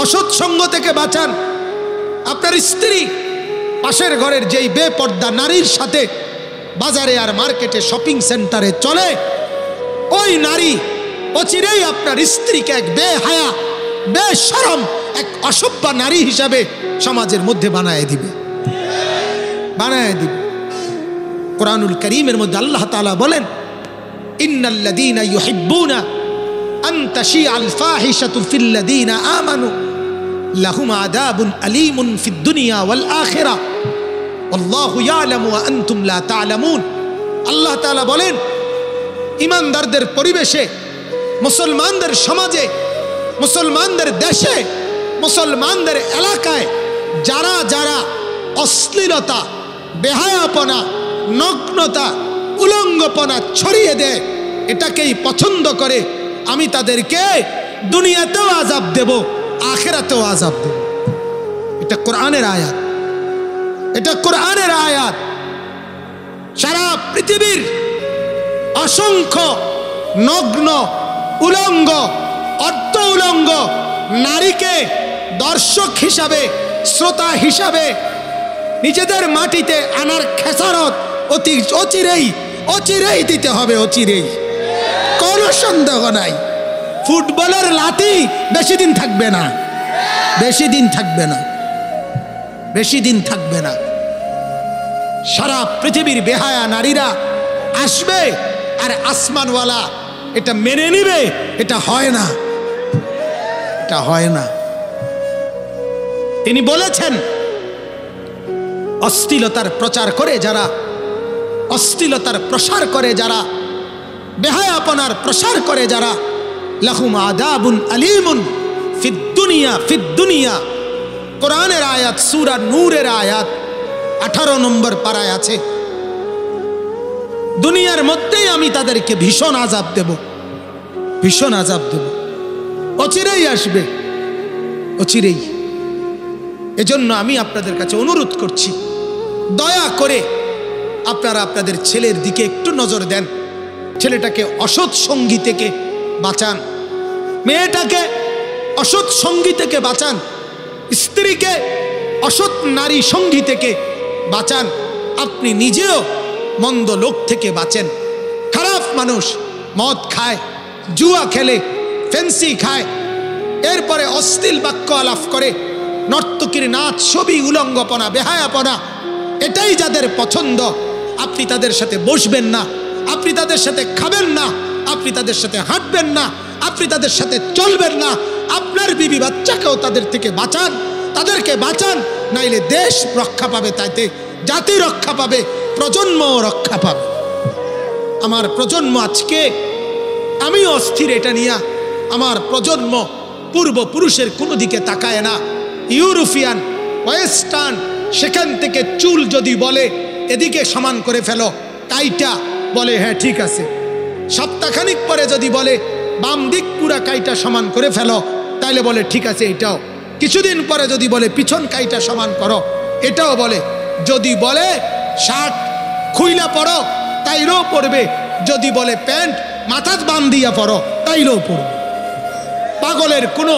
অসৎ সঙ্গ থেকে বাঁচান। আপনার স্ত্রী পাশের ঘরের যেই বেপর্দা নারীর সাথে বাজারে আর মার্কেটে শপিং সেন্টারে চলে, ওই নারী অচিরেই আপনার স্ত্রীকে এক বেহায়া বেশরম এক অসভ্য নারী হিসাবে সমাজের মধ্যে বানায় দিবে। কোরআনুল কারীমের মধ্যে আল্লাহ তাআলা বলেন, ইন্নাল্লাযীনা ইউহিব্বুনা আন তাশিআল ফাহিশাতু ফিল্লাযীনা আমানু লাহুম আযাবুন আলীমুন ফিদ দুনিয়া ওয়াল আখিরাহ আল্লাহু ইয়ালামু ওয়া আনতুম লা তা'লামুন। আল্লাহ তাআলা বলেন, ঈমানদারদের পরিবেশে, মুসলমানদের সমাজে, মুসলমানদের দেশে, মুসলমানদের এলাকায় যারা যারা অশ্লীলতা, বেহায়াপনা, নগ্নতা, উলঙ্গপনা ছড়িয়ে দেয়, এটাকেই পছন্দ করে, আমি তাদেরকে দুনিয়াতেও আযাব দেব, আখিরাতেও আযাব দেব। এটা কোরআনের আয়াত, এটা কোরআনের আয়াত। সারা পৃথিবীর অসংখ্য নগ্ন, উলঙ্গ, অর্ধ উলঙ্গ নারীকে দর্শক হিসাবে, শ্রোতা হিসাবে নিজেদের মাটিতে আনার খেসারত অচিরেই দিতে হবে, অচিরেই, কোনো সন্দেহ নাই। ফুটবলের লাঠি বেশি দিন থাকবে না, বেশি দিন থাকবে না, বেশি দিন থাকবে না। সারা পৃথিবীর বেহায়া নারীরা আসবে আর আসমানওয়ালা এটা মেনে নিবে। এটা হয় না, এটা হয় না। তিনি বলেছেন, অশ্লীলতার প্রচার করে যারা, অশ্লীলতার প্রসার করে যারা, বেহায়াপনার প্রসার করে যারা, লাহুম আযাবুন আলীমুন ফিদ দুনিয়া। কোরআনের আয়াত, সূরা নূরের আয়াত 18 নম্বর পারায় আছে। দুনিয়ার মধ্যেই আমি তাদেরকে ভীষণ আযাব দেব, ভীষণ আযাব দেব, অচিরেই আসবে, অচিরেই। এজন্য আমি আপনাদের কাছে অনুরোধ করছি, দয়া করে আপনারা আপনাদের ছেলের দিকে একটু নজর দেন। ছেলেটাকে অসৎ সঙ্গী থেকে বাঁচান, মেয়েটাকে অসৎ সঙ্গী থেকে বাঁচান, স্ত্রীকে অসৎ নারী সঙ্গী থেকে বাঁচান। আপনি নিজেও মন্দ লোক থেকে বাঁচেন। খারাপ মানুষ মদ খায়, জুয়া খেলে, ফেন্সি খায়, এরপরে অশ্লীল বাক্য আলাপ করে, নর্তকীর নাচ, ছবি, উলঙ্গপনা, বেহায়াপনা, এটাই যাদের পছন্দ, আপনি তাদের সাথে বসবেন না, আপনি তাদের সাথে খাবেন না, আপনি তাদের সাথে হাঁটবেন না, আপনি তাদের সাথে চলবেন না। আপনার বিবি বাচ্চাকেও তাদের থেকে বাঁচান, তাদেরকে বাঁচান, নাইলে দেশ রক্ষা পাবে, তাইতে জাতি রক্ষা পাবে, প্রজন্মও রক্ষা পাবে। আমার প্রজন্ম আজকে, আমি অস্থির এটা নিয়ে, আমার প্রজন্ম পূর্বপুরুষের কোনো দিকে তাকায় না। ইউরোপিয়ান, ওয়েস্টার্ন, সেখান থেকে চুল যদি বলে এদিকে সমান করে ফেলো, কাইটা বলে হ্যাঁ ঠিক আছে। সপ্তাহখানিক পরে যদি বলে বাম দিক পুরা কাইটা সমান করে ফেলো, তাইলে বলে ঠিক আছে এটাও। কিছুদিন পরে যদি বলে পিছন কাইটা সমান করো, এটাও বলে। যদি বলে শার্ট খুইলা পরো, তাইলেও পরবে। যদি বলে প্যান্ট মাথাত বান্ধিয়া পরো, তাইলেও পরবে। পাগলের কোনো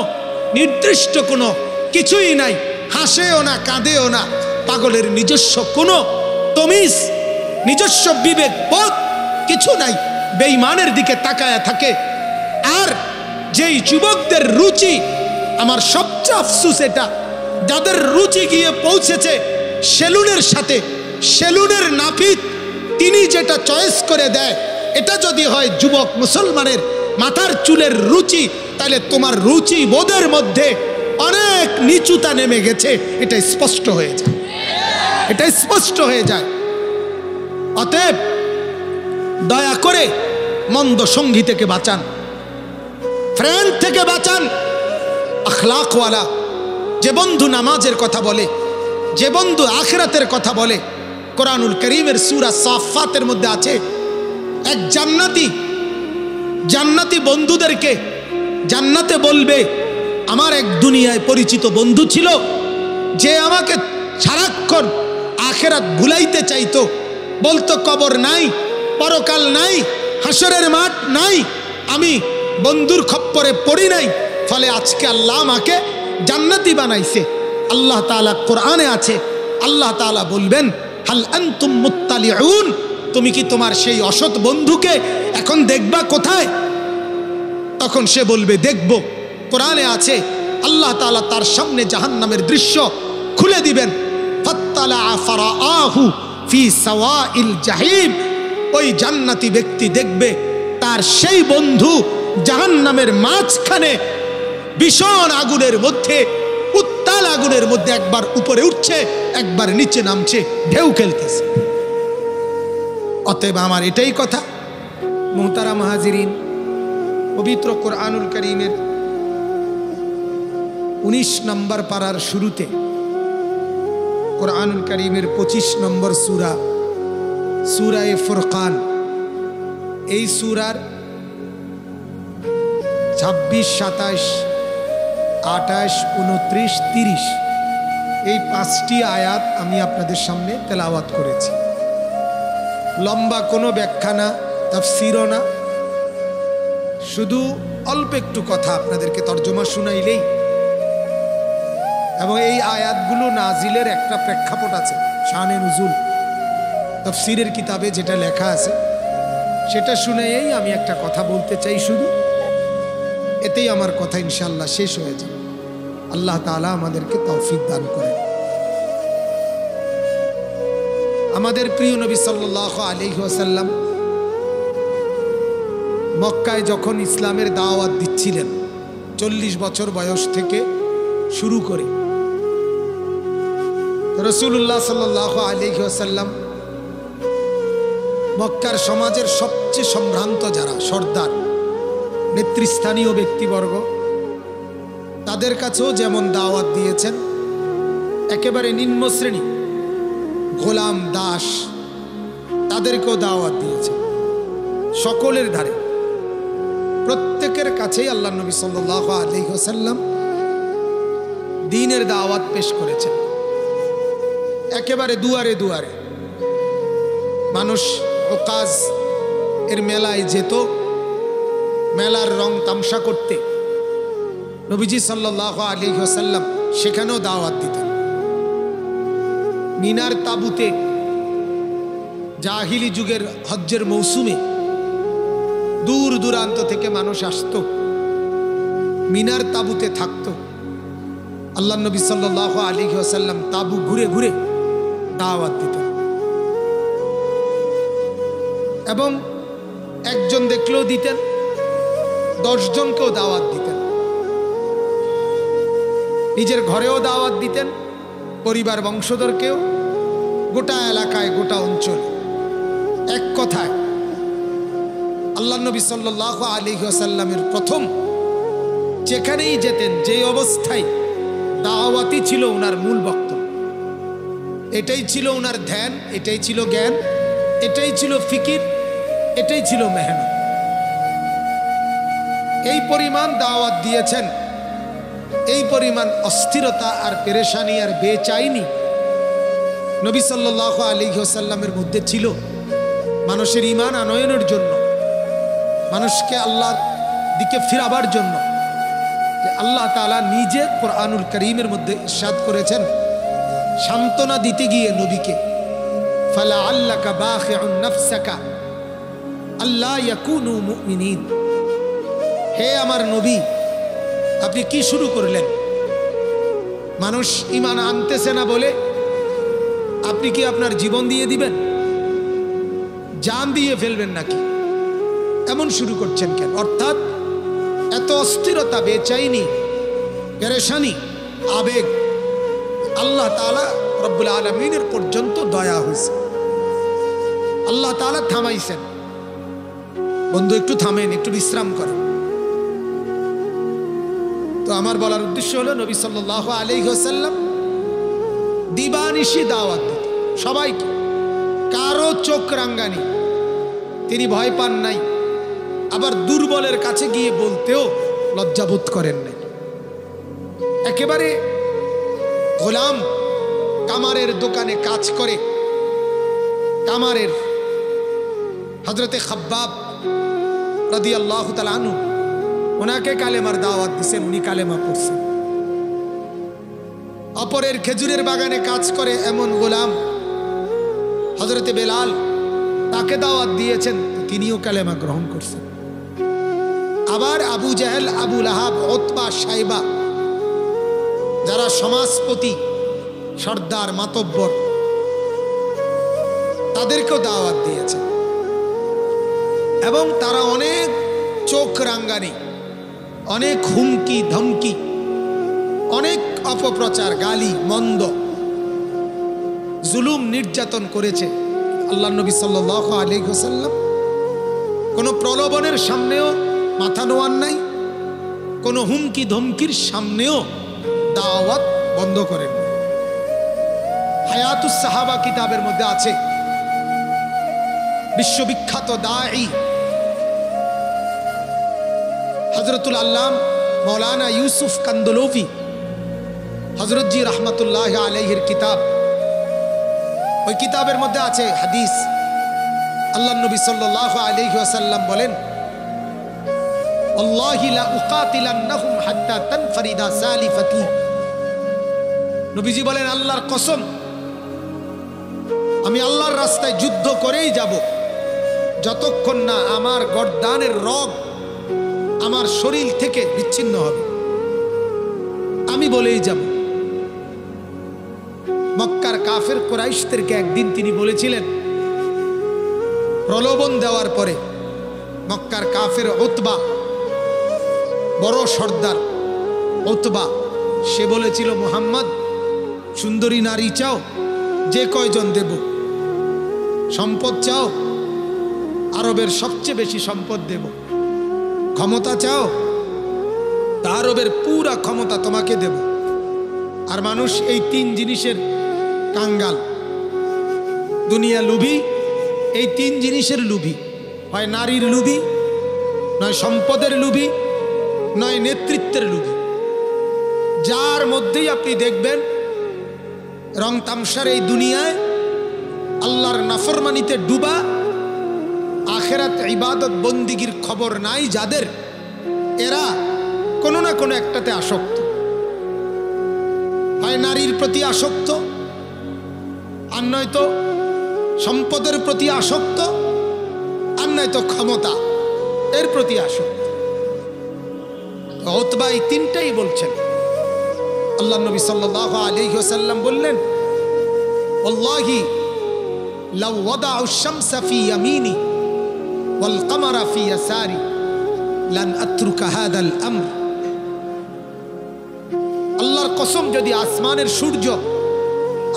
নির্দিষ্ট কোনো কিছুই নাই, হাসেও না, কাঁদেও না। পাগলের নিজস্ব কোনো তমিজ, নিজস্ব বিবেক বোধ কিছু নাই, বেঈমানের দিকে তাকায়া থাকে। আর যেই যুবকদের রুচি, আমার সবচেয়ে আফসোস এটা, যাদের রুচি গিয়ে পৌঁছেছে সেলুনের সাথে, সেলুনের নাপিত তিনি যেটা চয়েস করে দেয়, এটা যদি হয় যুবক মুসলমানের মাথার চুলের রুচি, তাহলে তোমার রুচি বোধের মধ্যে অনেক নিচুতা নেমে গেছে, এটা স্পষ্ট হয়ে যায়, এটা স্পষ্ট হয়ে যায়। অতএব দয়া করে মন্দ সঙ্গী থেকে বাঁচান, ফ্রেন্ড থেকে বাঁচান, আখলাকওয়ালা। যে বন্ধু নামাজের কথা বলে, যে বন্ধু আখিরাতের কথা বলে, কোরআনুল কারীমের সূরা সাফফাতের মধ্যে আছে, এক জান্নাতি বন্ধুদেরকে জান্নাতে বলবে, আমার এক দুনিয়ায় পরিচিত বন্ধু ছিল, যে আমাকে সারাক্ষণ আখিরাত ভুলাইতে চাইতো, বলতো কবর নাই, পরকাল নাই, হাসরের মাঠ নাই। আমি বন্ধুর খপ্পরে পড়ি নাই, ফলে আজকে আল্লাহ আমাকে জান্নাতি বানাইছে। আল্লাহ তাআলা কোরআনে আছে, আল্লাহ তাআলা বলবেন হাল আনতুম মুত্তালিউন, তুমি কি তোমার সেই অসৎ বন্ধুকে এখন দেখবা কোথায়? তখন সে বলবে দেখব। কোরআনে আছে আল্লাহ তাআলা তার সামনে জাহান্নামের দৃশ্য খুলে দিবেন, ফাত্তালা ফারাআহু ফি সাওয়াইল জাহিম। ওই জান্নাতি ব্যক্তি দেখবে তার সেই বন্ধু জাহান্নামের মাঝখানে ভীষণ আগুনের মধ্যে, উত্তাল আগুনের মধ্যে একবার উপরে উঠছে, একবার নিচে নামছে, ঢেউ খেলতেছে। অতএব আমার এটাই কথা, মুহতারাম হাজিরিন, পবিত্র কোরআনুল কারীমের 19 নম্বর পারার শুরুতে কোরআনুল কারীমের 25 নম্বর সূরা, সূরায়ে ফুরকান, এই সূরার 26, 27, 28, 29, 30 এই 5টি আয়াত আমি আপনাদের সামনে তেলাওয়াত করেছি। লম্বা কোনো ব্যাখ্যা না, তাফসীরও না, শুধু অল্প একটু কথা আপনাদেরকে তর্জমা শুনাইলেই। এবং এই আয়াতগুলো নাজিলের একটা প্রেক্ষাপট আছে, শানে নুজুল তাফসীরের কিতাবে যেটা লেখা আছে সেটা শুনেই আমি একটা কথা বলতে চাই শুধু, এতেই আমার কথা ইনশাআল্লাহ শেষ হয়ে যাবে। আল্লাহ তাআলা আমাদেরকে তৌফিক দান করেন। আমাদের প্রিয় নবী সাল্লাল্লাহু আলাইহি ওয়াসাল্লাম মক্কায় যখন ইসলামের দাওয়াত দিচ্ছিলেন, 40 বছর বয়স থেকে শুরু করে, রাসূলুল্লাহ সাল্লাল্লাহু আলাইহি ওয়াসাল্লাম মক্কার সমাজের সবচেয়ে সম্ভ্রান্ত যারা সর্দার, নেতৃস্থানীয় ব্যক্তিবর্গ, তাদের কাছেও যেমন দাওয়াত দিয়েছেন, একেবারে নিম্ন শ্রেণী গোলাম দাস তাদেরকেও দাওয়াত দিয়েছেন। সকলের ধারে প্রত্যেকের কাছেই আল্লাহ নবী সাল্লাল্লাহু আলাইহি ওয়াসাল্লাম দ্বীনের দাওয়াত পেশ করেছেন। একেবারে দুয়ারে দুয়ারে মানুষ ওকাজ এর মেলায় যেত, মেলার রং তামসা করতে। নবীজি সাল্লাল্লাহু আলাইহি ওয়াসাল্লাম সেখানেও দাওয়াত দিতেন। মিনার তাবুতে জাহিলি যুগের হজ্জের মৌসুমে দূর দূরান্ত থেকে মানুষ আসতো, মিনার তাবুতে থাকতো। আল্লাহ নবী সাল্লাল্লাহু আলাইহি ওয়াসাল্লাম তাবু ঘুরে ঘুরে দাওয়াত দিতেন, এবং একজন দেখলেও দিতেন, 10 জনকেও দাওয়াত দিতেন। নিজের ঘরেও দাওয়াত দিতেন, পরিবার বংশধরকেও, গোটা এলাকায়, গোটা অঞ্চল। এক কথায় আল্লাহ নবী সাল্লাল্লাহু আলাইহি ওয়াসাল্লামের প্রথম যেখানেই যেতেন, যে অবস্থায়, দাওয়াতই ছিল ওনার মূল বক্তব্য। এটাই ছিল ওনার ধ্যান, এটাই ছিল জ্ঞান, এটাই ছিল ফিকির, এটাই ছিল মেহনত। এই পরিমাণ দাওয়াত দিয়েছেন, এই পরিমাণ অস্থিরতা আর পেরেশানি আর বেচাইনি নবী সাল্লাল্লাহু আলাইহি ওয়াসাল্লামের মধ্যে ছিল। মানুষের ঈমান আনয়নের জন্য, মানুষকে আল্লাহর দিকে ফিরাবার জন্য, যে আল্লাহ তাআলা নিজে কোরআনুল কারীমের মধ্যে ইরশাদ করেছেন, সান্ত্বনা দিতে গিয়ে নবীকে, ফালাআল্লাকা বাখিউন নাফসাকা আল্লা ইয়াকুনু মুমিনিন। হে আমার নবী, আপনি কি শুরু করলেন? মানুষ ঈমান আনতেছে না বলে আপনি কি আপনার জীবন দিয়ে দিবেন? জান দিয়ে ফেলবেন নাকি? এমন শুরু করছেন কেন? অর্থাৎ এত অস্থিরতা, বেচাইনি, পেরেশানি, আবেগ, আল্লাহ তাআলা রব্বুল আলামিনের পর্যন্ত দয়া হয়েছে। আল্লাহ তাআলা থামাইছেন, বন্ধু একটু থামেন, একটু বিশ্রাম করেন। তো আমার বলার উদ্দেশ্য হলো, নবী সাল্লাল্লাহু আলাইহি ওয়াসাল্লাম দিবানিশি দাওয়াত দিতেন সবাইকে, কারো চোখ রাঙ্গানি, তিনি ভয় পান নাই। আবার দুর্বলের কাছে গিয়ে বলতেও লজ্জাবোধ করেন নাই। একেবারে গোলাম, কামারের দোকানে কাজ করে, কামারের হযরতে খাব্বাব রাদিয়াল্লাহু তাআলা আনহু ওনাকে কালেমার দাওয়াত দিয়েছেন, উনি কালেমা পড়ছেন। অপরের খেজুরের বাগানে কাজ করে এমন গোলাম হযরতে বেলাল, তাকে দাওয়াত দিয়েছেন, তিনিও কালেমা গ্রহণ করছেন। আবার আবু জাহেল, আবু লাহাব, উতবা, সাইবা, যারা সমাজপতি, সর্দার, মাতব্বর, তাদেরকেও দাওয়াত দিয়েছে। এবং তারা অনেক চোখ রাঙ্গানি, অনেক হুমকি ধমকি, অনেক অপপ্রচার, গালি মন্দ, জুলুম নির্যাতন করেছে। আল্লাহ নবী সাল্লাল্লাহু আলাইহি ওয়াসাল্লাম কোনো প্রলোভনের সামনেও মাথা নোয়ান নাই, কোনো হুমকি ধমকির সামনেও দাওয়াত বন্ধ করেন। হায়াতুস সাহাবা কিতাবের মধ্যে আছে বিশ্ববিখ্যাত দাঈ হযরতুল আল্লাম মৌলানা ইউসুফ কান্দলভি হযরত জি রহমতুল্লাহ আলাইহির কিতাব। ওই কিতাবের মধ্যে আছে হাদিস। আল্লাহ নবী সাল্লাল্লাহু আলাইহি ওয়াসাল্লাম বলেন, আল্লাহি লা উকাতিলান্নাহুম হাত্তা তানফারিদা সালিফাতি। নবীজি বলেন, আল্লাহর কসম, আমি আল্লাহর রাস্তায় যুদ্ধ করেই যাব যতক্ষণ না আমার গর্দানের রগ আমার শরীর থেকে বিচ্ছিন্ন হবে। আমি বলেই যাব। মক্কার কাফের কুরাইশদেরকে একদিন তিনি বলেছিলেন, প্রলোভন দেওয়ার পরে মক্কার কাফের উতবা, বড় সর্দার উতবা, সে বলেছিল, মুহাম্মদ, সুন্দরী নারী চাও, যে কয়জন দেব। সম্পদ চাও, আরবের সবচেয়ে বেশি সম্পদ দেব। ক্ষমতা চাও, তা আরবের পুরা ক্ষমতা তোমাকে দেব। আর মানুষ এই তিন জিনিসের কাঙ্গাল। দুনিয়া লুভি, এই তিন জিনিসের লুভি, হয় নারীর লুভি, নয় সম্পদের লুভি, নয় নেতৃত্বের লুভি। যার মধ্যেই আপনি দেখবেন রং তামসার এই দুনিয়ায় আল্লাহর নাফরমানিতে ডুবা, আখেরাত ইবাদত বন্দিগির খবর নাই যাদের, এরা কোনো না কোনো একটাতে আসক্ত। হয় নারীর প্রতি আসক্ত, আর নয়তো সম্পদের প্রতি আসক্ত, আর নয়তো ক্ষমতা এর প্রতি আসক্ত। উতবা এই তিনটাই বলছেন। আল্লাহ নবী সাল্লাল্লাহু আলাইহি ওয়াসাল্লাম বললেন, ওয়াল্লাহি লাউ ওয়াদাউ আশ-শামসা ফি ইয়ামিনি ওয়াল কামারা ফি ইয়াসারি লান আতরুকা হাদাল আমর। আল্লাহর কসম, যদি আসমানের সূর্য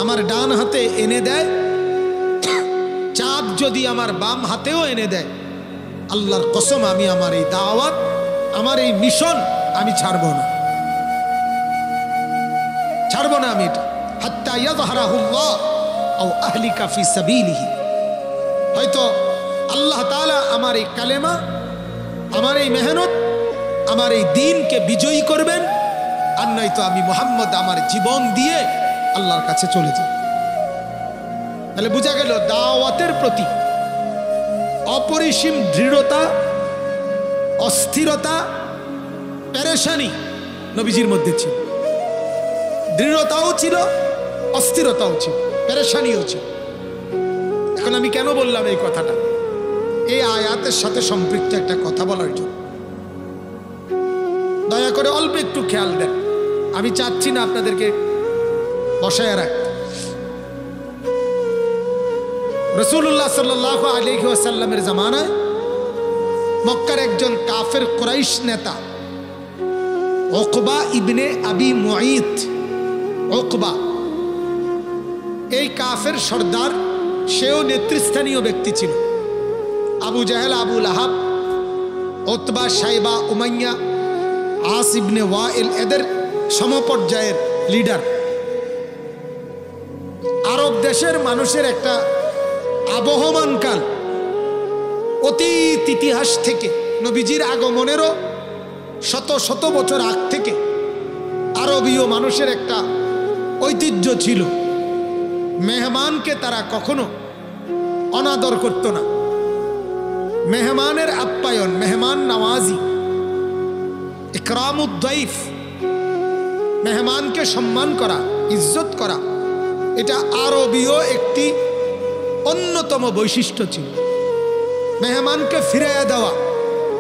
আমার ডান হাতে এনে দেয়, চাঁদ যদি আমার বাম হাতেও এনে দেয়, আল্লাহর কসম, আমি আমার এই দাওয়াত, আমার এই মিশন আমি ছাড়ব না, ছাড়ব না আমি এটা। হাত্তা ইয়াযহারাহুল্লাহ আও আহলিকা ফি সাবিলিহি। হয়তো আল্লাহ তাআলা আমার এই কালেমা, আমার এই মেহনত, আমার এই দ্বীনকে বিজয়ী করবেন, আর নয়তো আমি মুহাম্মদ আমার জীবন দিয়ে আল্লাহর কাছে চলে যাব। তাহলে বোঝা গেল দাওয়াতের প্রতি অপরিসীম দৃঢ়তা, অস্থিরতা, পেরেশানি নবীজির মধ্যে ছিল। দৃঢ়তাও ছিল, অস্থিরতাও ছিল, পেরেশানিও ছিল। এখন আমি কেন বললাম এই কথাটা? এই আয়াতের সাথে সম্পৃক্ত একটা কথা বলার জন্য। দয়া করে অল্প একটু খেয়াল দেন, আমি চাচ্ছি না আপনাদেরকে বসায় রাখতে। রাসূলুল্লাহ সাল্লাল্লাহু আলাইহি ওয়াসাল্লামের জামানায় মক্কার একজন কাফের কুরাইশ নেতা উকবা ইবনে আবি মুঈত, উকবা, এই কাফের সর্দার, সেও নেতৃস্থানীয় ব্যক্তি ছিল। আবু জাহেল, আবু লাহাব, উতবা, সাইবা, উমাইয়া, আস ইবনে ওয়াইল এদের সমপর্যায়ের লিডার। আরব দেশের মানুষের একটা আবহমান কাল, অতীত ইতিহাস থেকে, নবীজির আগমনেরও শত শত বছর আগ থেকে আরবীয় মানুষের একটা ঐতিহ্য ছিল। মেহমানকে তারা কখনো অনাদর করত না। মেহমানের আপ্যায়ন, মেহমান নওয়াজি, ইকরামুদ দাইফ, মেহমানকে সম্মান করা, ইজ্জত করা, এটা আরবীয় একটি অন্যতম বৈশিষ্ট্য ছিল। মেহমানকে ফিরাইয়া দেওয়া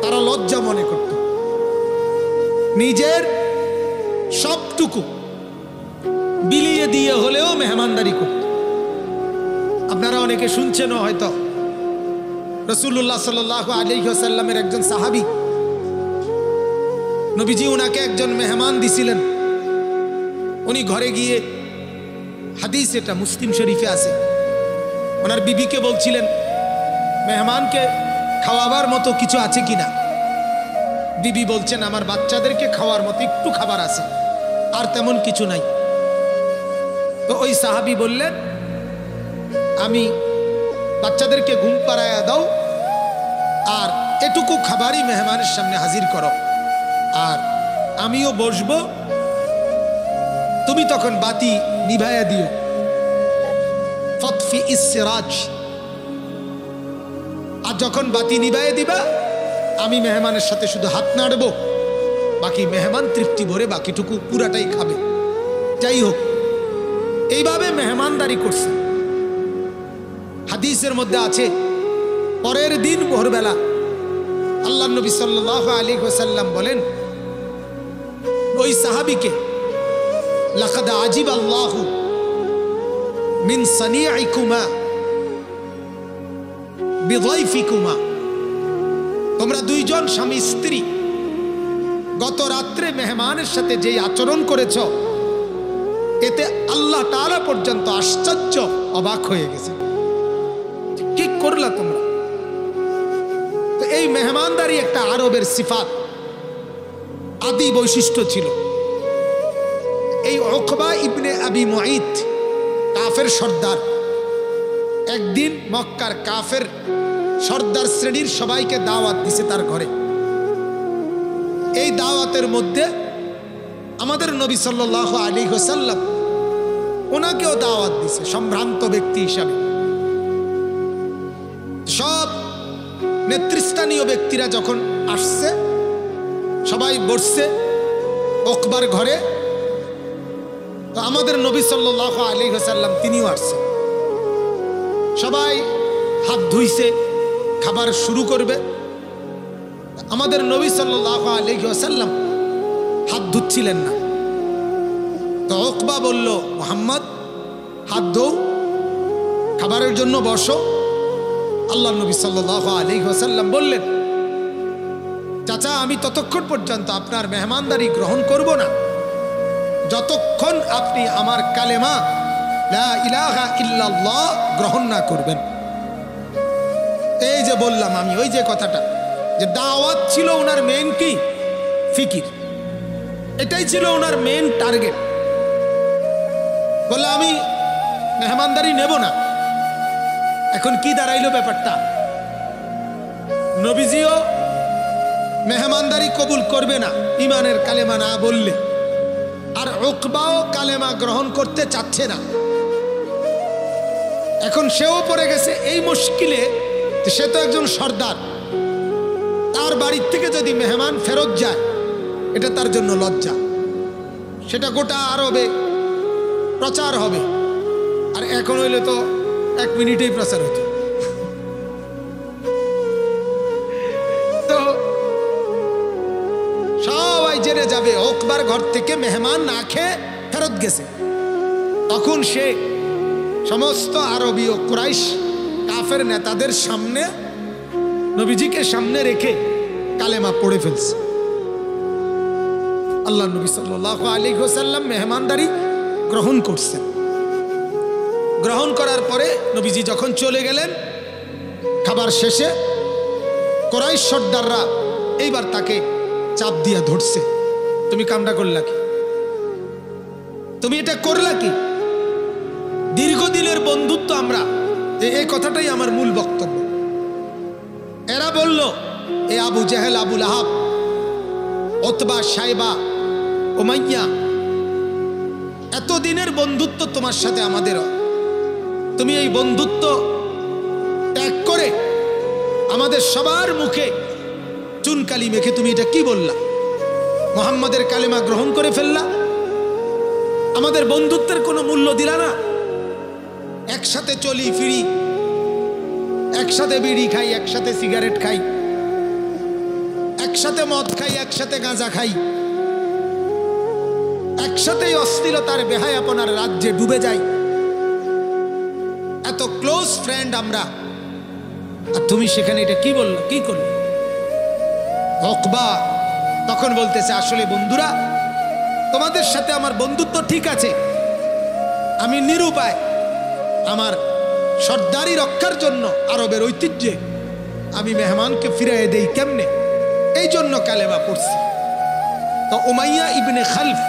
তারা লজ্জা মনে করত, নিজের সবটুকু বিলিয়ে দিয়ে হলেও মেহমানদারি করত। আপনারা অনেকে শুনছেন হয়তো, রাসূলুল্লাহ সাল্লাল্লাহু আলাইহি ওয়াসাল্লামের একজন সাহাবী, নবীজি ওনাকে একজন মেহমান দিছিলেন। উনি ঘরে গিয়ে, হাদিস এটা মুসলিম শরীফে আছে, ওনার বিবিকে বলছিলেন মেহমানকে খাওয়াবার মতো কিছু আছে কিনা। বিবি বলছেন আমার বাচ্চাদেরকে খাওয়ার মতো একটু খাবার আছে, আর তেমন কিছু নাই। তো ওই সাহাবী বললেন আমি বাচ্চাদেরকে ঘুম পাড়ায়া দাও আর এটুকু খাবারই মেহমানের সামনে হাজির করো, আর আমিও বসবো, তুমি তখন বাতি নিভাইয়া দিও। ফতফি ইসরাজ, আর যখন বাতি নিভাইয়া দিবা আমি মেহমানের সাথে শুধু হাত নাড়বো, বাকি মেহমান তৃপ্তি ভরে বাকিটুকু পুরাটাই খাবে। যাই হোক, এইভাবে মেহমানদারি করছে। হাদিসের মধ্যে আছে পরের দিন ভোরবেলা আল্লাহ নবী সাল্লাল্লাহু আলাইহি ওয়াসাল্লাম বলেন ওই সাহাবীকে, লাকাদ আজিব আল্লাহু মিন সানিইকুমা বিযাইফিকুমা, তোমরা দুইজন স্বামী স্ত্রী গত রাত্রে মেহমানের সাথে যে আচরণ করেছ, এতে আল্লাহ তাআলা পর্যন্ত আশ্চর্য অবাক হয়ে গেছে। কি করলা তোমরা? তো এই মেহমানদারি একটা আরবের সিফাত, আদি বৈশিষ্ট্য ছিল। এই উকবা ইবনে আবি মুঈত কাফের সর্দার, একদিন মক্কার কাফের সর্দার শ্রেণীর সবাইকে দাওয়াত দিছে তার ঘরে। এই দাওয়াতের মধ্যে আমাদের নবী সাল্লাল্লাহু আলাইহি ওয়াসাল্লাম ওনাকেও দাওয়াত দিছে সম্ভ্রান্ত ব্যক্তি হিসাবে। সব নেতৃস্থানীয় ব্যক্তিরা যখন আসছে, সবাই বসছে উকবার ঘরে, তো আমাদের নবী সাল্লাল্লাহু আলাইহি ওয়াসাল্লাম তিনিও আসছেন। সবাই হাত ধুইছে, খাবার শুরু করবে। আমাদের নবী সাল্লাল্লাহু আলাইহি ওয়াসাল্লাম হাত ধুচ্ছিলেন না। তো উকবা বলল, মুহাম্মদ হাত ধোও, খাবারের জন্য বসো। আল্লাহ নবী সাল্লাল্লাহু আলাইহি ওয়াসাল্লাম বললেন, চাচা আমি ততক্ষণ পর্যন্ত আপনার মেহমানদারি গ্রহণ করব না যতক্ষণ আপনি আমার কালেমা লা ইলাহা ইল্লাল্লাহ গ্রহণ না করবেন। এই যে বললাম আমি, ওই যে কথাটা, যে দাওয়াত ছিল ওনার মেইন কি ফিকির, এটাই ছিল ওনার মেইন টার্গেট। বললে আমি মেহমানদারি নেব না। এখন কি দাঁড়াইলো ব্যাপারটা? নবীজিও মেহমানদারি কবুল করবে না ইমানের কালেমা না বললে, আর উকবাও কালেমা গ্রহণ করতে চাচ্ছে না। এখন সেও পড়ে গেছে এই মুশকিলে, সে তো একজন সর্দার, তার বাড়ির থেকে যদি মেহমান ফেরত যায় এটা তার জন্য লজ্জা, সেটা গোটা আরবে প্রচার হবে। আর এখন হইলে তো 1 মিনিটেই প্রচার হতো। তো সবাই জেনে যাবে উকবার ঘর থেকে মেহমান না খেয়ে ফেরত গেছে। তখন সে সমস্ত আরবীয় কুরাইশ কাফের নেতাদের সামনে নবীজিকে সামনে রেখে কালেমা পড়ে ফেলছে। আল্লাহ নবী সাল্লাল্লাহু আলাইহি ওয়াসাল্লাম মেহমানদারি গ্রহণ করছেন। গ্রহণ করার পরে নবীজি যখন চলে গেলেন, খাবার শেষে কুরাইশ সর্দাররা এইবার তাকে চাপ দিয়া ধরছে, তুমি কামটা করলা কি? তুমি এটা করলা কি? দীর্ঘদিনের বন্ধুত্ব আমরা, এই কথাটাই আমার মূল বক্তব্য। এরা বলল, এ আবু জেহেল, আবু লাহাব, উতবা, শাইবা, উমাইয়া, এতদিনের বন্ধুত্ব তোমার সাথে আমাদের, তুমি এই বন্ধুত্ব ত্যাগ করে আমাদের সবার মুখে চুনকালি মেখে তুমি এটা কি বললা? মুহাম্মাদের কালেমা গ্রহণ করে ফেললা, আমাদের বন্ধুত্বের কোনো মূল্য দিলা না। একসাথে চলি ফিরি, একসাথে বিড়ি খাই, একসাথে সিগারেট খাই, একসাথে মদ খাই, একসাথে গাঁজা খাই, একসাথেই অশ্লীলতার বেহায়াপনার রাজ্যে ডুবে যাই। এত ক্লোজ ফ্রেন্ড আমরা, আর তুমি সেখানে এটা কি বললো, কি করলে? ওকবা তখন বলতেছে, আসলে বন্ধুরা, তোমাদের সাথে আমার বন্ধুত্ব ঠিক আছে, আমি নিরুপায়, আমার সর্দারি রক্ষার জন্য আরবের ঐতিহ্যে আমি মেহমানকে ফিরিয়ে দেই কেমনে, এই জন্য কালেমা পড়ছি। তো উমাইয়া ইবনে খালফ,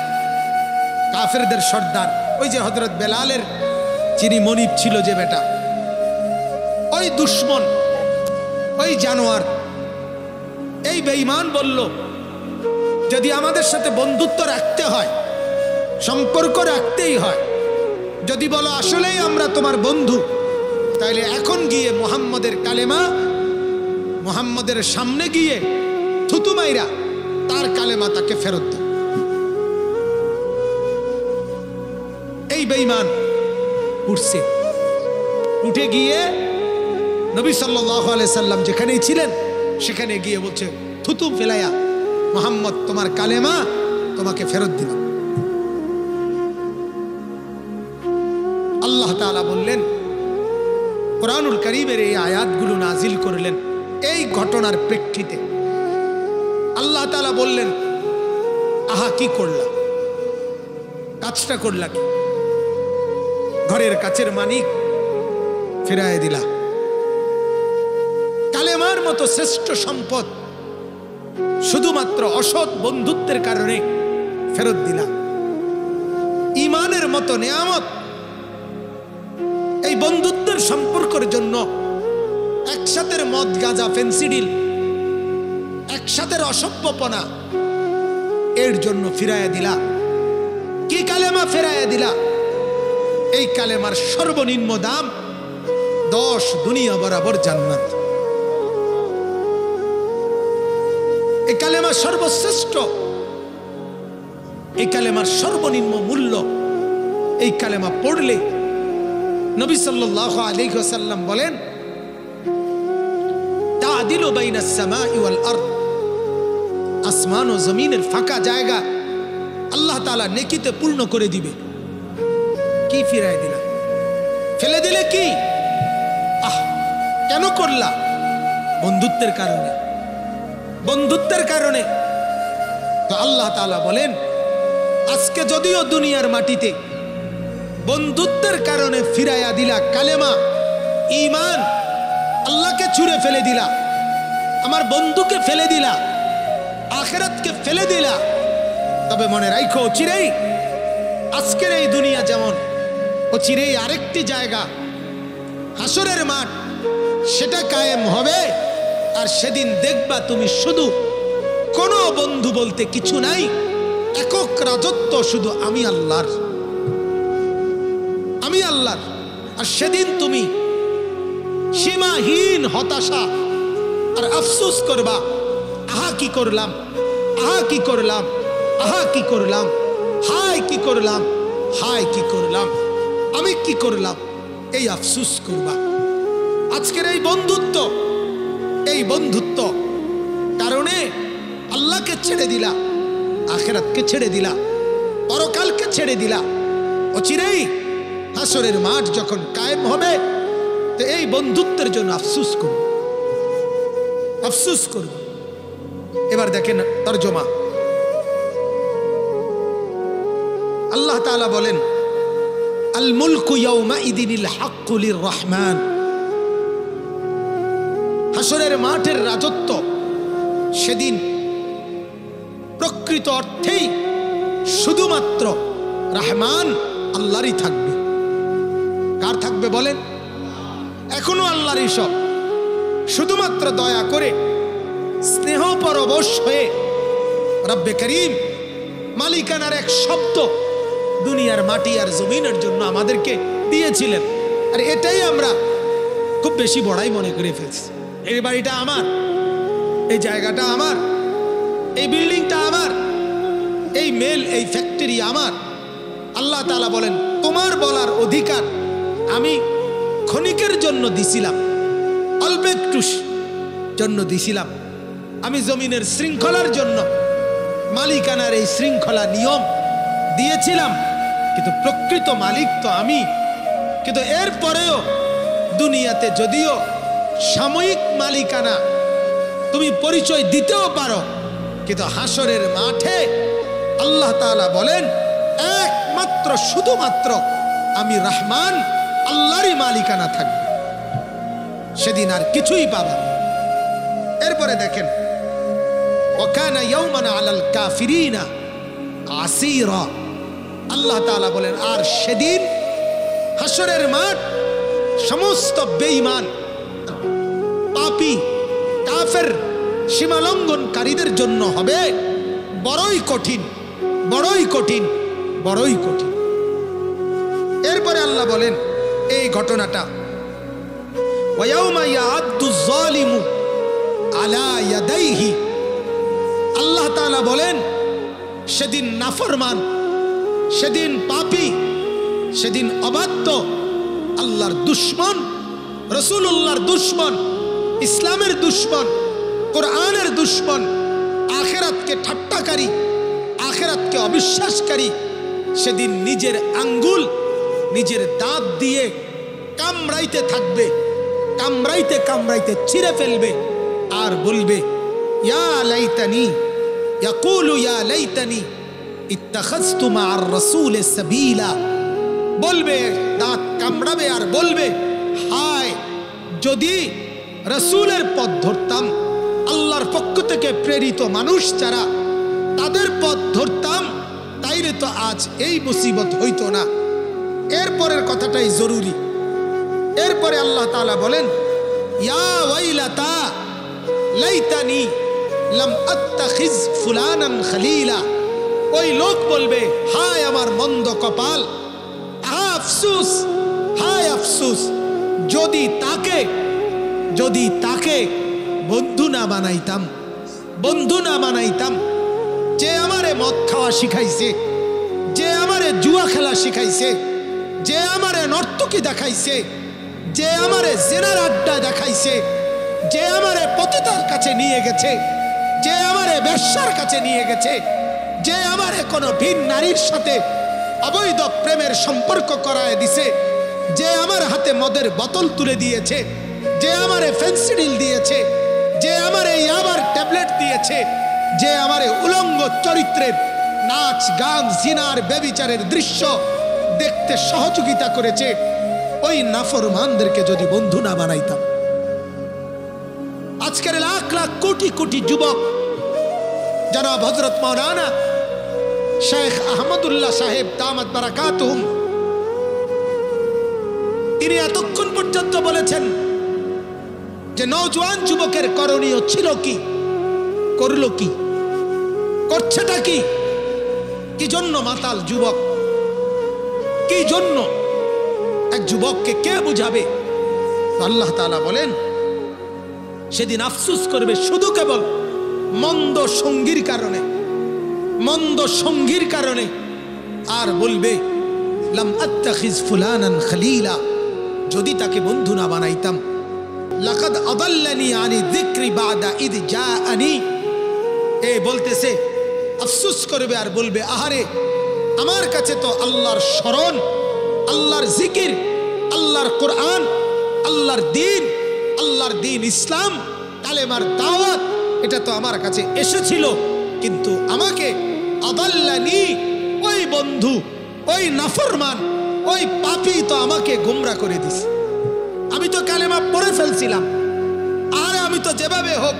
কাফেরদের সর্দার, ওই যে হযরত বেলালের যিনি মনিব ছিল যে বেটা, ওই দুশ্মন, ওই জানোয়ার, এই বেঈমান বলল, যদি আমাদের সাথে বন্ধুত্ব রাখতে হয়, সম্পর্ক রাখতেই হয়, যদি বলো আসলেই আমরা তোমার বন্ধু, তাইলে এখন গিয়ে মুহাম্মদের কালেমা, মুহাম্মদের সামনে গিয়ে থুতু মাইরা তার কালেমা তাকে ফেরত দাও। এই বেঈমান উঠছে, উঠে গিয়ে নবী সাল্লাল্লাহু আলাইহি সাল্লাম যেখানেই ছিলেন সেখানে গিয়ে বলছে, থুতু ফেলাইয়া, মুহাম্মদ তোমার কালেমা তোমাকে ফেরত দিলাম। আল্লাহ তাআলা বললেন, কুরআনুল কারীমের এই আয়াতগুলো নাজিল করলেন এই ঘটনার প্রেক্ষিতে। আল্লাহ তাআলা বললেন, আহা কি করলা, কাজটা করলা কি? ঘরের কাছের মানিক ফিরায় দিলা, কালেমার মতো শ্রেষ্ঠ সম্পদ শুধুমাত্র অসৎ বন্ধুত্বের কারণে ফেরত দিলা। ঈমানের মতো নিয়ামত, এই বন্ধুত্বের সম্পর্কের জন্য একসাথে মদ গাঁজা ফেন্সিডিল, একসাথে অসভ্যপনা, এর জন্য ফিরাইয়া দিলা। কি কালেমা ফিরাইয়া দিলা? এই কালেমার সর্বনিম্ন দাম 10 দুনিয়া বরাবর জান্নাত। এই কালেমা সর্বশ্রেষ্ঠ, এই কালেমার সর্বনিম্ন মূল্য। এই কালেমা পড়লে নবী সাল্লাল্লাহু আলাইহি ওয়াসাল্লাম বলেন, তাআদিলু বাইনাস সামাই ওয়াল আরদ, আসমান ও জমিনের ফাঁকা জায়গা আল্লাহ তাআলা নেকিতে পূর্ণ করে দিবে। কি ফিরাই দিলা, ফেলে দিলে কি? কেন করলা? বন্ধুত্বের কারণে, বন্ধুত্বের কারণে। তো আল্লাহ তাআলা বলেন, আজকে যদিও দুনিয়ার মাটিতে বন্ধুত্বের কারণে ফিরাইয়া দিলা কালেমা, ঈমান, আল্লাহকে ছুঁড়ে ফেলে দিলা, আমার বন্ধুকে ফেলে দিলা, আখিরাতকে ফেলে দিলা, তবে মনে রাখো, চিরেই আজকের এই দুনিয়া যেমন, চিরেই আরেকটি জায়গা, হাসরের মাঠ, সেটা কায়েম হবে। আর সেদিন দেখবা তুমি শুধু কোনো বন্ধু বলতে কিছু নাই, একক রাজত্ব শুধু আমি আল্লাহর, আমি আল্লাহর। আর সেদিন তুমি সীমাহীন হতাশা আর আফসোস করবা, আহা কি করলাম, আহা কি করলাম, আহা কি করলাম, হায় কি করলাম, হায় কি করলাম, আমি কি করলাম, এই আফসোস করবা। আজকের এই বন্ধুত্ব, এই বন্ধুত্ব কারণে আল্লাহকে ছেড়ে দিলা, আখিরাতকে ছেড়ে দিলা, পরকালকে ছেড়ে দিলা। অচিরেই হাসরের মাঠ যখন কায়েম হবে, তো এই বন্ধুত্বের জন্য আফসোস করব, আফসোস করব। এবার দেখেন তরজমা, আল্লাহ তাআলা বলেন, আল মুলকু ইয়াউমাইদিনিল হাক্কু লির-রহমান, হাসরের মাঠের রাজত্ব সেদিন প্রকৃত অর্থেই শুধুমাত্র রহমান আল্লাহরই থাকবে। কার থাকবে বলেন? এখনো আল্লাহরই সব। শুধুমাত্র দয়া করে স্নেহ পরবশ হয়ে রব্বে করিম মালিকানার এক শব্দ দুনিয়ার মাটি আর জমিনের জন্য আমাদেরকে দিয়েছিলেন। আর এটাই আমরা খুব বেশি বড়াই মনে করে ফেলছি। এই বাড়িটা আমার, এই জায়গাটা আমার, এই বিল্ডিংটা আমার, এই মেল, এই ফ্যাক্টরি আমার। আল্লাহ তাআলা বলেন তোমার বলার অধিকার আমি ক্ষণিকের জন্য দিছিলাম, অল্প একটু জন্য দিছিলাম। আমি জমিনের শৃঙ্খলার জন্য মালিকানার এই শৃঙ্খলা নিয়ম দিয়েছিলাম, কিন্তু প্রকৃত মালিক তো আমি। কিন্তু এরপরেও দুনিয়াতে যদিও সাময়িক মালিকানা তুমি পরিচয় দিতেও পারো, কিন্তু হাসরের মাঠে আল্লাহ তাআলা বলেন একমাত্র শুধুমাত্র আমি রহমান আল্লাহরই মালিকানা থাকবে, সেদিন আর কিছুই পাবে না। এরপরে দেখেন ওয়াকানা ইয়াওমান আলাল কাফিরিনা আসীরা, আল্লাহ তাআলা বলেন আর সেদিন হাসরের মাঠ সমস্ত বেঈমান পাপী কাফের সীমালঙ্ঘনকারীদের জন্য হবে বড়ই কঠিন, বড়ই কঠিন, বড়ই কঠিন। এরপরে আল্লাহ বলেন এই ঘটনাটা ওয়ায়াউমা ইয়াআদ্দুজ যালিমু আলা ইয়াদাইহি, আল্লাহ তাআলা বলেন সেদিন নাফরমান, সেদিন পাপী, সেদিন অবাধ্য, আল্লাহর দুশমন, রাসূলুল্লাহর দুশমন, ইসলামের দুশমন, কোরআনের দুশমন, আখিরাতকে ঠাট্টাকারী, আখিরাতকে অবিশ্বাসকারী, সেদিন নিজের আঙ্গুল নিজের দাঁত দিয়ে কামড়াইতে থাকবে, কামড়াইতে কামড়াইতে ছিঁড়ে ফেলবে আর বলবে ইয়া লাইতানি, ইয়াকুলু ইয়া লাইতানি ইত্তাখাযতু মা'আর রাসূলি সাবিলা, বলবে দাঁত কামড়াবে আর বলবে হায় যদি রাসূলের পথ ধরতাম, আল্লাহর পক্ষ থেকে প্রেরিত মানুষ যারা তাদের পথ ধরতাম, তাইলে তো আজ এই মুসিবত হইতো না। এরপরের কথাটাই জরুরি। এরপরে আল্লাহ তাআলা বলেন ইয়া ওয়াইলাতা লাইতানি লাম আত্তাখিজ ফুলানান খলিলা, ওই লোক বলবে হায় আমার মন্দ কপাল, আফসোস, হায় আফসোস যদি তাকে বন্ধু না বানাইতাম, বন্ধু না বানাইতাম, যে আমারে মদ খাওয়া শিখাইছে, যে আমারে জুয়া খেলা শিখাইছে, যে আমারে নর্তকী দেখাইছে, যে আমারে জেনার আড্ডা দেখাইছে, যে আমারে পতিতার কাছে নিয়ে গেছে, যে আমারে বেশ্যার কাছে নিয়ে গেছে, যে আমারে কোনো ভিন নারীর সাথে অবৈধ প্রেমের সম্পর্ক করায় দিছে, যে আমার হাতে মদের বোতল তুলে দিয়েছে, যে আমারে ফেন্সিডিল দিয়েছে, যে আমারে ইয়াবার ট্যাবলেট দিয়েছে, যে আমারে উলঙ্গ চরিত্রের নাচ গান জিনার ব্যভিচারের দৃশ্য দেখতে সহযোগিতা করেছে, ওই নাফরমানদেরকে যদি বন্ধু না বানাইতাম, আজকের লাখ লাখ কোটি কোটি যুবক জনাব হযরত মাওলানা শেখ আহমদুল্লাহ সাহেব দামাত বারাকাতুহুম, তিনি এতক্ষণ পর্যন্ত বলেছেন যে নওজোয়ান যুবকের করণীয় ছিল কি, করলো কি, করছেটা কি, কি জন্য মাতাল যুবক, কি জন্য এক যুবককে কে বুঝাবে? আল্লাহ তাআলা বলেন সেদিন আফসোস করবে শুধু কেবল মন্দ সঙ্গীর কারণে, মন্দ সঙ্গীর কারণে, আর বলবে লাম আত্তাখিজ ফুলানান খলিলা, যদি তাকে বন্ধু না বানাইতাম, লাকাদ আদাল্লানি আনি যিকরি বাদা ইদ জাআনি, এ বলতেছে আফসোস করবে আর বলবে আহারে আমার কাছে তো আল্লাহর স্মরণ, আল্লাহর জিকির, আল্লাহর কোরআন, আল্লাহর দিন ইসলাম, কালেমার দাওয়াত, এটা তো আমার কাছে এসেছিল, কিন্তু আমাকে আদাল্লানি, ওই বন্ধু, ওই নাফরমান, ওই পাপী তো আমাকে গোমরা করে দিছে। আমি তো কালেমা পড়ে ফেলছিলাম, আর আমি তো যেভাবে হোক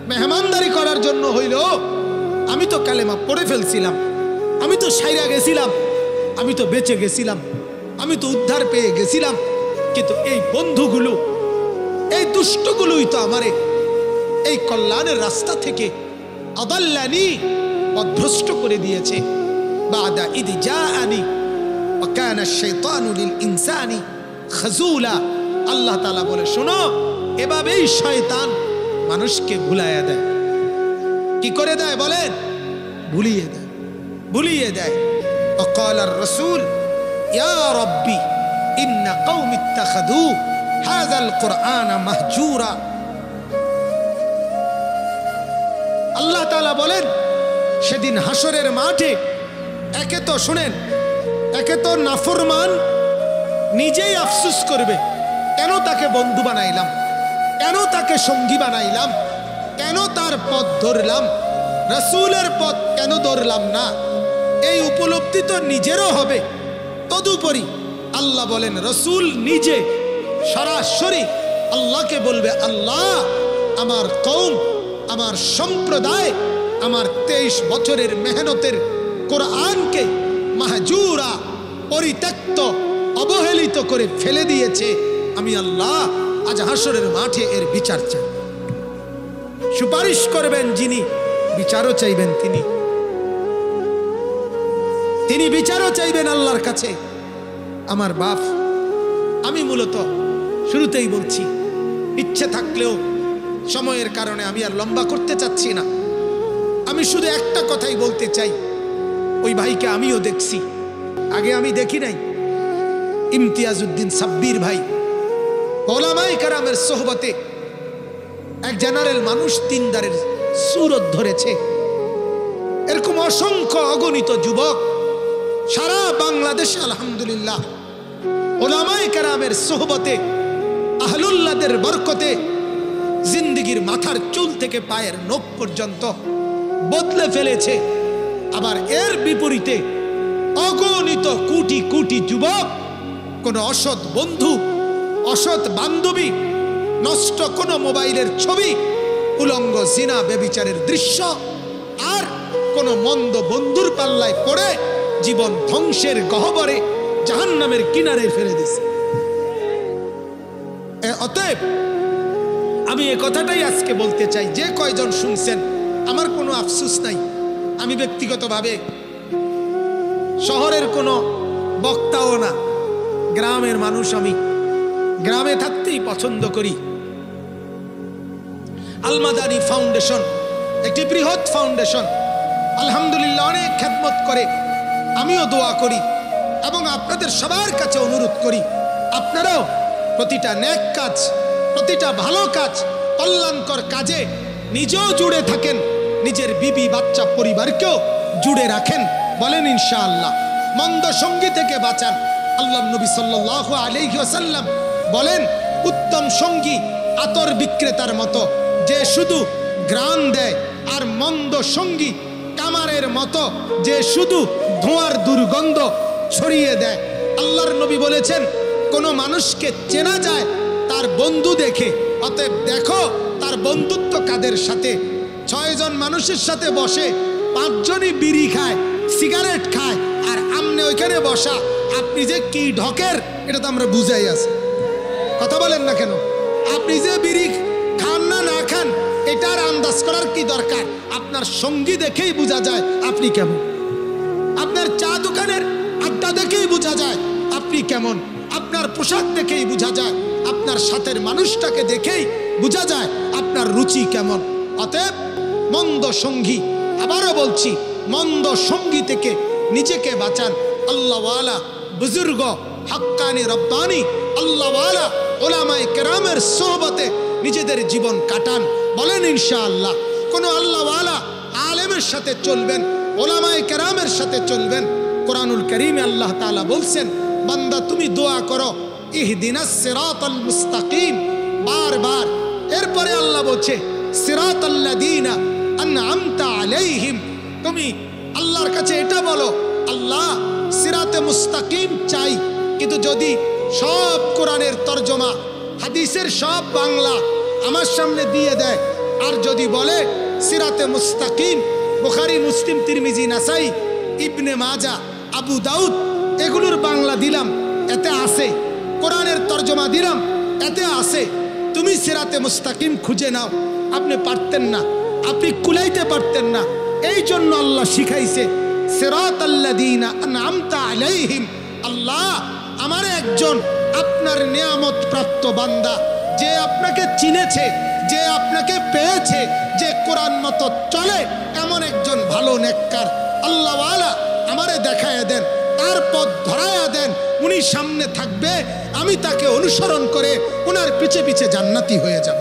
মেহমানদারি করার জন্য হইল আমি তো কালেমা পড়ে ফেলছিলাম, আমি তো সাইরা গেছিলাম, আমি তো বেঁচে গেছিলাম, আমি তো উদ্ধার পেয়ে গেছিলাম, কিন্তু এই বন্ধুগুলো, এই দুষ্টগুলোই তো আমারে এই কল্যাণের রাস্তা থেকে আদাল্লানি, পথভ্রষ্ট করে দিয়েছে। বাদা ইদ জাআনি ওয়া কানা আশ-শাইতানু লিল ইনসানি খাযুলা, আল্লাহ তাআলা বলে শোনো এভাবেই শয়তান মানুষকে ভুলাইয়া দেয়। কি করে দেয় বলেন? ভুলিয়ে দেয়, ভুলিয়ে দেয়। وقال الرسول يا ربي إن قوم اتخذوا هذا القرآن مهجورا আল্লাহ তাআলা বলেন সেদিন হাসরের মাঠে একে তো শুনেন, একে তো নাফরমান নিজেই আফসোস করবে, কেন তাকে বন্ধু বানাইলাম, কেন তাকে সঙ্গী বানাইলাম, কেন তার পথ ধরলাম, রাসূলের পথ কেন ধরলাম না। এই উপলব্ধি তো নিজেরও হবে। তদুপরি আল্লাহ বলেন রাসূল নিজে সরাসরি আল্লাহকে বলবে, আল্লাহ আমার কওম, আমার সম্প্রদায় আমার 23 বছরের মেহনতের কোরআনকে মাহজুরা, পরিত্যক্ত, অবহেলিত করে ফেলে দিয়েছে। আমি আল্লাহ আজ হাসরের মাঠে এর বিচার চাই। সুপারিশ করবেন যিনি, বিচারও চাইবেন তিনি, তিনি বিচারও চাইবেন আল্লাহর কাছে। আমার বাপ, আমি মূলত শুরুতেই বলছি, ইচ্ছে থাকলেও সময়ের কারণে আমি আর লম্বা করতে চাচ্ছি না। আমি শুধু একটা কথাই বলতে চাই, ওই ভাইকে আমিও দেখছি, আগে আমি দেখি নাই। ইমতিয়াজউদ্দিন সাব্বির ভাই ওলামায়ে কেরামের সোহবতে এক জেনারেল মানুষ তিনদারের সুরত ধরেছে। এরকম অসংখ্য অগণিত যুবক সারা বাংলাদেশে আলহামদুলিল্লাহ ওলামায়ে কেরামের সোহবতে আহলুল্লাহদের বরকতে জিন্দেগির মাথার চুল থেকে পায়ের নখ পর্যন্ত বদলে ফেলেছে। আবার এর বিপরীতে অগণিত কোটি কোটি যুবক কোন অসৎ বন্ধু, অসৎ বান্ধবী, নষ্ট কোন মোবাইলের ছবি, উলঙ্গ জিনা ব্যভিচারের দৃশ্য আর কোন মন্দ বন্ধুর পাল্লায় পড়ে জীবন ধ্বংসের গহ্বরে জাহান্নামের কিনারে ফেলে দিছে। অতএব আমি এই কথাটাই আজকে বলতে চাই, যে কয়জন শুনছেন আমার কোনো আফসোস নাই। আমি ব্যক্তিগতভাবে শহরের কোনো বক্তাও না, গ্রামের মানুষ। আমি গ্রামে থাকতেই পছন্দ করি। আল মাদানী ফাউন্ডেশন একটি বৃহৎ ফাউন্ডেশন, আলহামদুলিল্লাহ অনেক খেদমত করে। আমিও দোয়া করি এবং আপনাদের সবার কাছে অনুরোধ করি, আপনারাও প্রতিটা নেক কাজ, প্রতিটা ভালো কাজ, কল্যাণকর কাজে নিজেও জুড়ে থাকেন, নিজের বিবি বাচ্চা পরিবারকেও জুড়ে রাখেন। বলেন ইনশাআল্লাহ। মন্দ সঙ্গী থেকে বাঁচান। আল্লাহর নবী সাল্লাল্লাহু আলাইহি ওয়াসাল্লাম বলেন, উত্তম সঙ্গী আতর বিক্রেতার মতো, যে শুধু ঘ্রাণ দেয়, আর মন্দ সঙ্গী কামারের মতো, যে শুধু ধোঁয়ার দুর্গন্ধ ছড়িয়ে দেয়। আল্লাহর নবী বলেছেন, কোনো মানুষকে চেনা যায় তার বন্ধু দেখে। অতএব দেখো তার বন্ধুত্ব কাদের সাথে। 6 জন মানুষের সাথে বসে, 5 জনই বিড়ি খায়, সিগারেট খায়, আর আমনে ওইখানে বসা। আপনি যে কি ঢকের এটা তো আমরা বুঝাই আছি। কথা বলেন না কেন? আপনি যে বিড়ি খান না না খান এটার আন্দাজ করার কি দরকার? আপনার সঙ্গী দেখেই বোঝা যায় আপনি কেমন। আপনার চা দোকানের আড্ডা দেখেই বোঝা যায় আপনি কেমন। আপনার পোশাক দেখেই বোঝা যায়, আপনার সাথের মানুষটাকে দেখেই বোঝা যায় আপনার রুচি কেমন। অতএব মন্দ সঙ্গী, আবারও বলছি, মন্দ সঙ্গী থেকে নিজেকে বাঁচান। আল্লাহওয়ালা বুজুর্গ, হাক্কানি রব্বানি আল্লাহওয়ালা ওলামায়ে কেরামের সোহবতে নিজেদের জীবন কাটান। বলেন ইনশাআল্লাহ। কোনো আল্লাহওয়ালা আলেমের সাথে চলবেন, ওলামায়ে কেরামের সাথে চলবেন। কোরআনুল কারীমে আল্লাহ তাআলা বলছেন, বান্দা তুমি দোয়া করো ইহদিনাস সিরাতাল মুস্তাকিম, বারবার। এরপরে আল্লাহ বলছে সিরাতাল্লাযীনা আনআমতা আলাইহিম। তুমি আল্লাহর কাছে এটা বলো, আল্লাহ সিরাতে মুস্তাকিম চাই। কিন্তু যদি সব কোরআনের তরজমা, হাদিসের সব বাংলা আমার সামনে দিয়ে দেয়, আর যদি বলে সিরাতে মুস্তাকিম বুখারী, মুসলিম, তিরমিজি, নাসাই, ইবনে মাজা, আবু দাউদ, এগুলোর বাংলা দিলাম, এতে আছে। কোরআনের তরজমা দিলাম, এতে আছে। তুমি সিরাতে মুস্তাকিম খুঁজে নাও। আপনি পারতেন না, আপনি কুলাইতে পারতেন না। এই জন্য আল্লাহ শিখাইছে সিরাতাল্লাযীনা আনআমতা আলাইহিম। আল্লাহ আমার একজন আপনার নিয়ামত প্রাপ্ত বান্দা, যে আপনাকে চিনেছে, যে আপনাকে পেয়েছে, যে কোরআন মতো চলে, এমন একজন ভালো নেককার আল্লাহওয়ালা আমারে দেখায় দেন, তার পথ ধরায়া দেন, উনি সামনে থাকবে, আমি তাকে অনুসরণ করে ওনার পিছে পিছে জান্নাতি হয়ে যাব।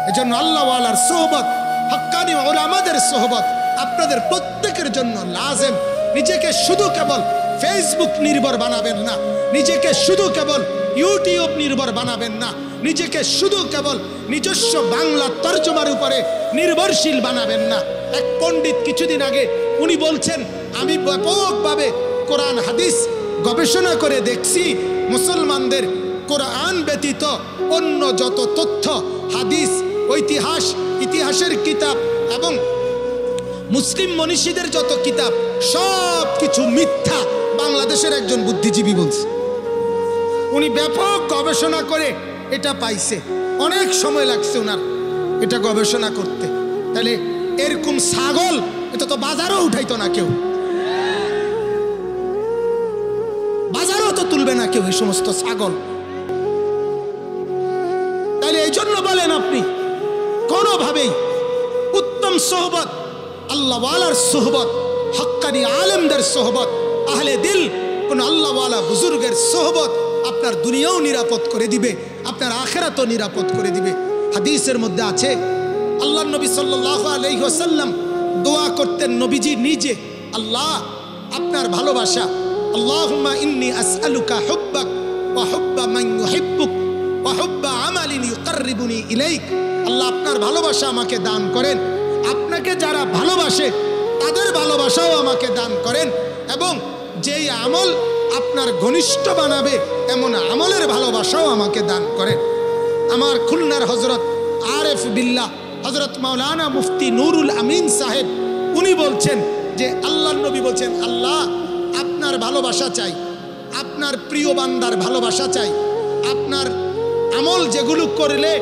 এজন্য আল্লাহ ওয়ালার সোহবত, হক্কানি উলামাদের সোহবত আপনাদের প্রত্যেকের জন্য লাজেম। নিজেকে শুধু কেবল ফেসবুক নির্ভর বানাবেন না, নিজেকে শুধু কেবল ইউটিউব নির্ভর বানাবেন না, নিজেকে শুধু কেবল নিজস্ব বাংলা তর্জমার উপরে নির্ভরশীল বানাবেন না। এক পণ্ডিত কিছুদিন আগে উনি বলছেন, আমি ব্যাপকভাবে কোরআন হাদিস গবেষণা করে দেখছি, মুসলমানদের কোরআন ব্যতীত অন্য যত তথ্য, হাদিস, ঐতিহাস, ইতিহাসের কিতাব এবং মুসলিম মনীষীদের যত কিতাব সব কিছু মিথ্যা। বাংলাদেশের একজন বুদ্ধিজীবী বলছে, উনি ব্যাপক গবেষণা করে এটা পাইছে, অনেক সময় লাগছে ওনার এটা গবেষণা করতে। তাহলে এরকম ছাগল এটা তো বাজারও উঠাইতো না কেউ, বাজারও তো তুলবে না কেউ এই সমস্ত ছাগল। তাহলে এই জন্য বলেন আপনি কোনোভাবেই উত্তম সোহবত, আল্লাহ ওয়ালার সোহবত, হক্কানি আলেমদের সোহবত, আহলে দিল, কোন আল্লাহ ওয়ালা বুজুর্গের সোহবত আপনার দুনিয়াও নিরাপদ করে দিবে, আপনার আখিরাতও নিরাপদ করে দিবে। হাদিসের মধ্যে আছে আল্লাহ নবী সাল্লাল্লাহু আলাইহি ওয়াসাল্লাম দোয়া করতেন, নবীজি নিজে, আল্লাহ আপনার ভালোবাসা, আল্লাহুম্মা ইন্নী আসআলুকা হুব্বাক ওয়া হুব্বা মান ইউহিব্বুক ওয়া হুব্বা আমালিন ইউকাররিবুনি ইলাইক। আল্লাহ আপনার ভালোবাসা আমাকে দান করেন, আপনাকে যারা ভালোবাসে তাদের ভালোবাসাও আমাকে দান করেন, এবং যেই আমল আপনার ঘনিষ্ঠ বানাবে এমন আমলের ভালোবাসাও আমাকে দান করেন। আমার খুলনার হযরত আরেফ বিল্লাহ হযরত মাওলানা মুফতি নুরুল আমিন সাহেব উনি বলছেন যে আল্লাহর নবী বলছেন, আল্লাহ আপনার ভালোবাসা চাই, আপনার প্রিয় বান্দার ভালোবাসা চাই, আপনার আমল যেগুলো করলে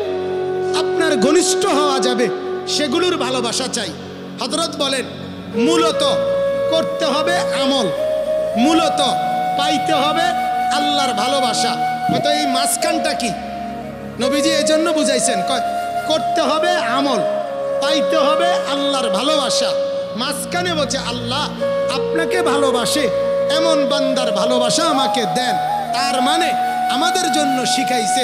আপনার ঘনিষ্ঠ হওয়া যাবে সেগুলোর ভালোবাসা চাই। হযরত বলেন মূলত করতে হবে আমল, মূলত পাইতে হবে আল্লাহর ভালোবাসা। তো এই মাঝখানটা কি নবীজি এই জন্য বুঝাইছেন, করতে হবে আমল, পাইতে হবে আল্লাহর ভালোবাসা। মাঝখানে বলছে আল্লাহ আপনাকে ভালোবাসে এমন বান্দার ভালোবাসা আমাকে দেন। তার মানে আমাদের জন্য শিখাইছে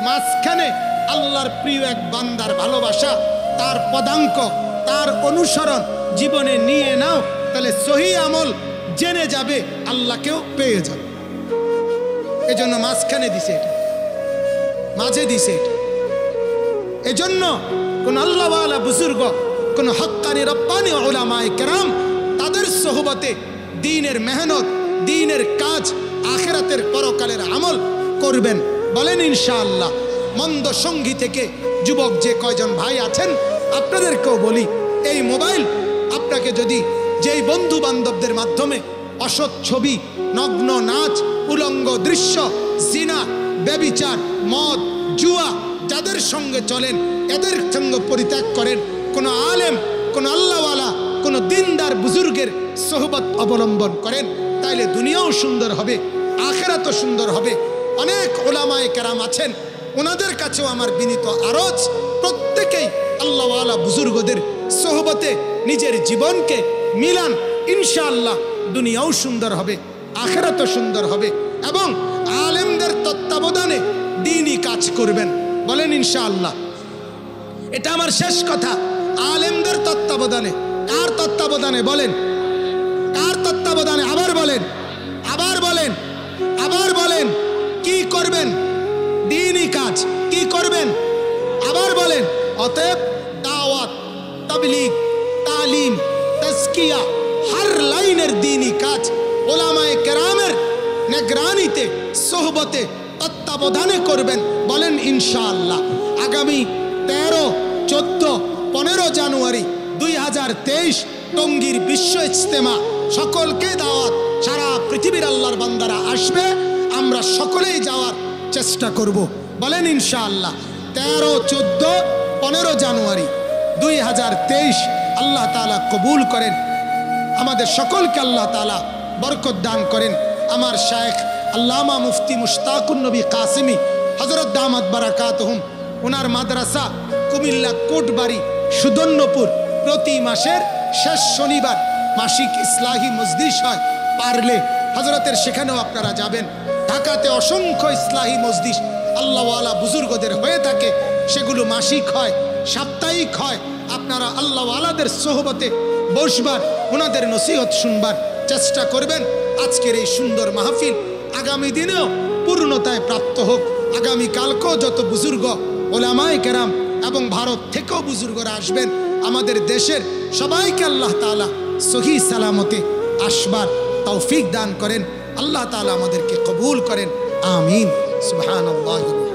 মাঝখানে আল্লাহর প্রিয় এক বান্দার ভালোবাসা, তার পদাঙ্ক, তার অনুসরণ জীবনে নিয়ে নাও, তাহলে সহি আমল জেনে যাবে, আল্লাহকেও পেয়ে যাবে। এজন্য মাঝখানে দিছে এটা, মাঝে দিছে এটা। এজন্য কোন আল্লাহওয়ালা বুজুর্গ, কোন হক্কানি রব্বানি উলামায়ে কেরাম তাদের সোহবতে দ্বীনের মেহনত, দ্বীনের কাজ, আখিরাতের পরকালের আমল করবেন। বলেন ইনশাআল্লাহ। মন্দ সঙ্গী থেকে যুবক যে কয়জন ভাই আছেন আপনাদেরকেও বলি, এই মোবাইল আপনাকে যদি যেই বন্ধু বান্ধবদের মাধ্যমে অসৎ ছবি, নগ্ন নাচ, উলঙ্গ দৃশ্য, জিনা, ব্যভিচার, মদ, জুয়া যাদের সঙ্গে চলেন এদের সঙ্গে পরিত্যাগ করেন, কোন আলেম, কোন আল্লাহওয়ালা, কোন দিনদার বুজুর্গের সোহবত অবলম্বন করেন, তাইলে দুনিয়াও সুন্দর হবে, আখিরাতও সুন্দর হবে। অনেক উলামায়ে কেরাম আছেন, ওনাদের কাছেও আমার বিনীত আরজ, প্রত্যেকেই আল্লাহওয়ালা বুজুর্গদের সোহবতে নিজের জীবনকে মিলান, ইনশাআল্লাহ দুনিয়াও সুন্দর হবে, আখিরাতও সুন্দর হবে, এবং আলেমদের তত্ত্বাবধানে দ্বীনি কাজ করবেন। বলেন ইনশাআল্লাহ। এটা আমার শেষ কথা। আলেমদের তত্ত্বাবধানে, কার তত্ত্বাবধানে বলেন, কার তত্ত্বাবধানে? আবার বলেন, আবার বলেন, আবার বলেন। কি করবেন? দ্বীনি কাজ। কি করবেন? আবার বলেন। অতএব দাওয়াত, তাবলীগ, তালিম, তাজকিয়া, হর লাইনের দ্বীনি কাজ উলামায়ে কেরামের নিগরানিতে, সোহবতে, তত্ত্বাবধানে করবেন। বলেন ইনশাআল্লাহ। আগামী 13, 14, 15 জানুয়ারি 2023 টঙ্গীর বিশ্ব ইজতেমা, সকলকে দাওয়াত। সারা পৃথিবীর আল্লাহর বান্দারা আসবে, আমরা সকলেই যাওয়ার চেষ্টা করব। বলেন ইনশাআল্লাহ। 13, 14, 15 জানুয়ারি 2023 আল্লাহ তাআলা কবুল করেন। আমাদের সকলকে আল্লাহ তাআলা বরকত দান করেন। আমার শায়েখ আল্লামা মুফতি মুশতাকুন নবী কাসেমি হযরত দামাত বারাকাতুহুম, ওনার মাদ্রাসা কুমিল্লা কোটবাড়ি সুদন্যপুর প্রতি মাসের শেষ শনিবার মাসিক ইসলাহি মজলিস হয়, পারলে হজরতের সেখানেও আপনারা যাবেন। ঢাকাতে অসংখ্য ইসলাহি মজলিস আল্লাহওয়ালা বুজুর্গদের হয়ে থাকে, সেগুলো মাসিক হয়, সাপ্তাহিক হয়। আপনারা আল্লাহওয়ালাদের সোহবতে বসবার, ওনাদের নসিহত শুনবার চেষ্টা করবেন। আজকের এই সুন্দর মাহফিল আগামী দিনেও পূর্ণতায় প্রাপ্ত হোক। আগামীকালকেও যত বুজুর্গ ওলামায়ে কেরাম এবং ভারত থেকেও বুজুর্গরা আসবেন, আমাদের দেশের সবাইকে আল্লাহ তাআলা সহি সালামতে আসবার তৌফিক দান করেন। আল্লাহ তাআলা আমাদেরকে কবুল করেন। আমিন। সুবহানাল্লাহ।